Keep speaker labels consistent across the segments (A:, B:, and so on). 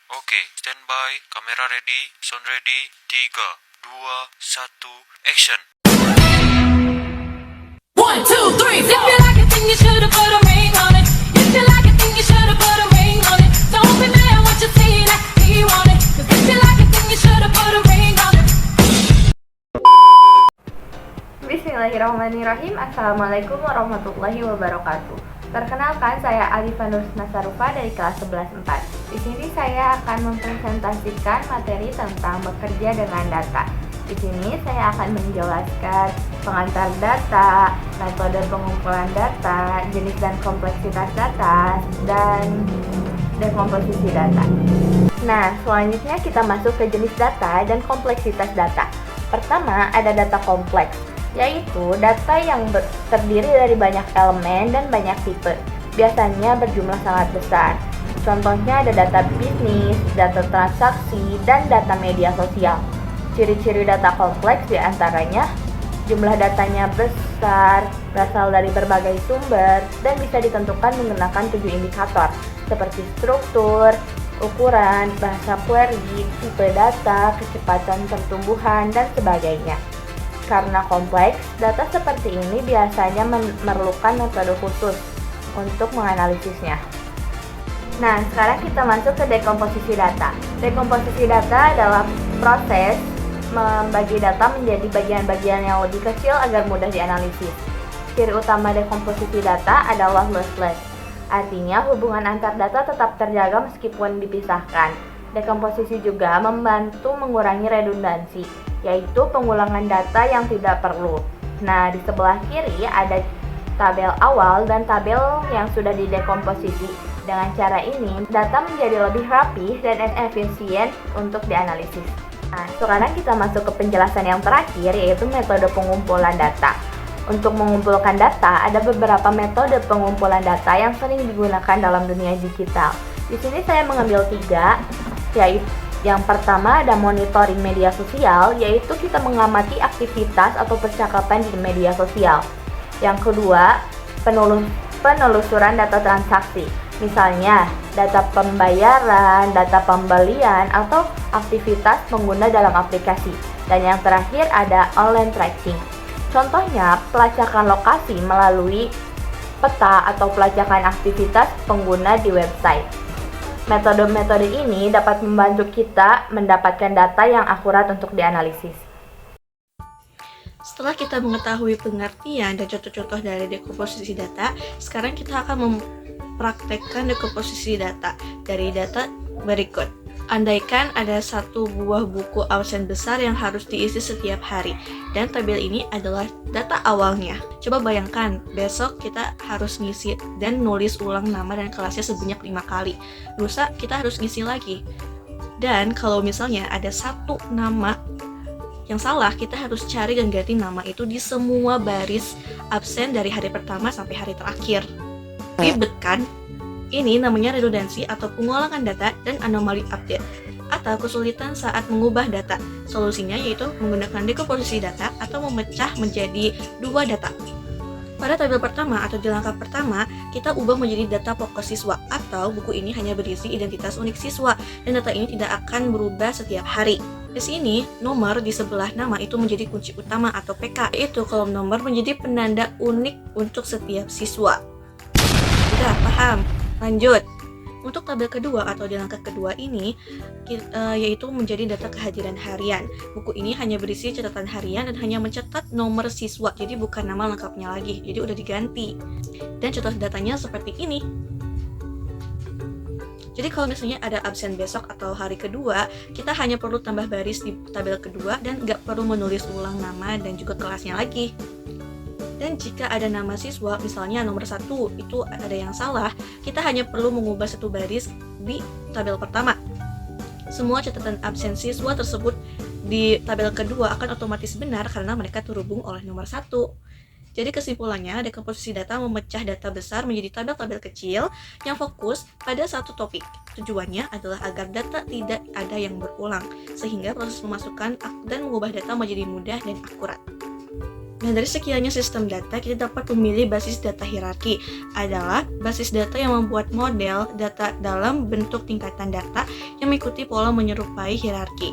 A: Oke, standby, kamera ready, sound ready, 3, 2, 1, action.
B: 1, 2, 3, 4. If you like it, then you should've put a ring on it. If you like it, then you should've put a ring on it. Don't be mad what you see that he want it. 'Cause if you like it, then you should've put a ring on it.
C: Bismillahirrahmanirrahim. Assalamualaikum warahmatullahi wabarakatuh. Perkenalkan, saya Alifa Nur Nasarufa dari kelas 11-4. Di sini saya akan mempresentasikan materi tentang bekerja dengan data. Di sini saya akan menjelaskan pengantar data, metode pengumpulan data, jenis dan kompleksitas data, dan dekomposisi data. Nah, selanjutnya kita masuk ke jenis data dan kompleksitas data. Pertama, ada data kompleks, yaitu data yang terdiri dari banyak elemen dan banyak tipe, biasanya berjumlah sangat besar. Contohnya ada data bisnis, data transaksi, dan data media sosial. Ciri-ciri data kompleks diantaranya jumlah datanya besar, berasal dari berbagai sumber, dan bisa ditentukan menggunakan 7 indikator, seperti struktur, ukuran, bahasa query, tipe data, kecepatan pertumbuhan, dan sebagainya. Karena kompleks, data seperti ini biasanya memerlukan metode khusus untuk menganalisisnya. Nah, sekarang kita masuk ke dekomposisi data. Dekomposisi data adalah proses membagi data menjadi bagian-bagian yang lebih kecil agar mudah dianalisis. Ciri utama dekomposisi data adalah lossless. Artinya, hubungan antar data tetap terjaga meskipun dipisahkan. Dekomposisi juga membantu mengurangi redundansi, yaitu pengulangan data yang tidak perlu. Nah, di sebelah kiri ada tabel awal dan tabel yang sudah didekomposisi. Dengan cara ini, data menjadi lebih rapi dan efisien untuk dianalisis. Nah, sekarang kita masuk ke penjelasan yang terakhir, yaitu metode pengumpulan data. Untuk mengumpulkan data, ada beberapa metode pengumpulan data yang sering digunakan dalam dunia digital. Di sini saya mengambil 3, yaitu yang pertama ada monitoring media sosial, yaitu kita mengamati aktivitas atau percakapan di media sosial. Yang kedua, penelusuran data transaksi, misalnya data pembayaran, data pembelian, atau aktivitas pengguna dalam aplikasi. Dan yang terakhir ada online tracking. Contohnya, pelacakan lokasi melalui peta atau pelacakan aktivitas pengguna di website. Metode-metode ini dapat membantu kita mendapatkan data yang akurat untuk dianalisis.
D: Setelah kita mengetahui pengertian dan contoh-contoh dari dekomposisi data, sekarang kita akan mempraktekkan dekomposisi data dari data berikut. Andaikan ada satu buah buku absen besar yang harus diisi setiap hari, dan tabel ini adalah data awalnya. Coba bayangkan, besok kita harus ngisi dan nulis ulang nama dan kelasnya sebanyak 5 kali. Lusa kita harus ngisi lagi. Dan kalau misalnya ada satu nama yang salah, kita harus cari dan ganti nama itu di semua baris absen dari hari pertama sampai hari terakhir. Ribet kan? Ini namanya redundansi atau pengulangan data dan anomali update, atau kesulitan saat mengubah data. Solusinya yaitu menggunakan dekomposisi data atau memecah menjadi 2 data. Pada tabel pertama atau di langkah pertama, kita ubah menjadi data pokok siswa, atau buku ini hanya berisi identitas unik siswa, dan data ini tidak akan berubah setiap hari. Di sini, nomor di sebelah nama itu menjadi kunci utama atau PK, yaitu kolom nomor menjadi penanda unik untuk setiap siswa. Sudah paham? Lanjut. Untuk tabel kedua atau di langkah kedua ini, yaitu menjadi data kehadiran harian. Buku ini hanya berisi catatan harian dan hanya mencatat nomor siswa, jadi bukan nama lengkapnya lagi, jadi udah diganti. Dan contoh datanya seperti ini. Jadi kalau misalnya ada absen besok atau hari kedua, kita hanya perlu tambah baris di tabel kedua dan nggak perlu menulis ulang nama dan juga kelasnya lagi. Dan jika ada nama siswa, misalnya nomor 1 itu ada yang salah, kita hanya perlu mengubah 1 baris di tabel pertama. Semua catatan absen siswa tersebut di tabel kedua akan otomatis benar karena mereka terhubung oleh nomor 1. Jadi kesimpulannya, dekomposisi data memecah data besar menjadi tabel-tabel kecil yang fokus pada satu topik. Tujuannya adalah agar data tidak ada yang berulang, sehingga proses memasukkan dan mengubah data menjadi mudah dan akurat. Nah, dari sekiannya sistem data, kita dapat memilih basis data hierarki. Adalah basis data yang membuat model data dalam bentuk tingkatan data yang mengikuti pola menyerupai hierarki.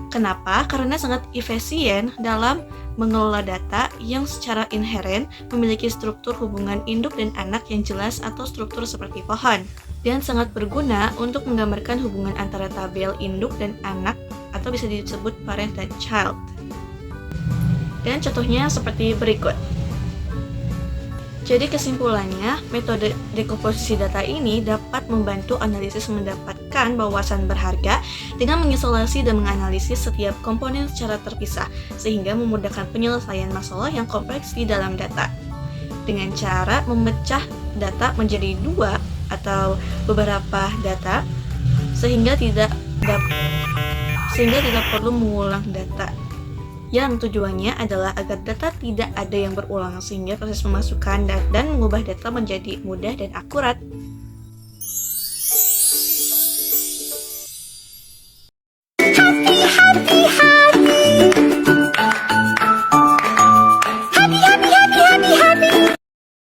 D: Kenapa? Karena sangat efisien dalam mengelola data yang secara inheren memiliki struktur hubungan induk dan anak yang jelas atau struktur seperti pohon, dan sangat berguna untuk menggambarkan hubungan antara tabel induk dan anak atau bisa disebut parent dan child. Dan contohnya seperti berikut. Jadi kesimpulannya, metode dekomposisi data ini dapat membantu analisis mendapatkan wawasan berharga dengan mengisolasi dan menganalisis setiap komponen secara terpisah, sehingga memudahkan penyelesaian masalah yang kompleks di dalam data. Dengan cara memecah data menjadi dua atau beberapa data, sehingga tidak perlu mengulang data. Yang tujuannya adalah agar data tidak ada yang berulang, sehingga proses memasukkan dan mengubah data menjadi mudah dan akurat.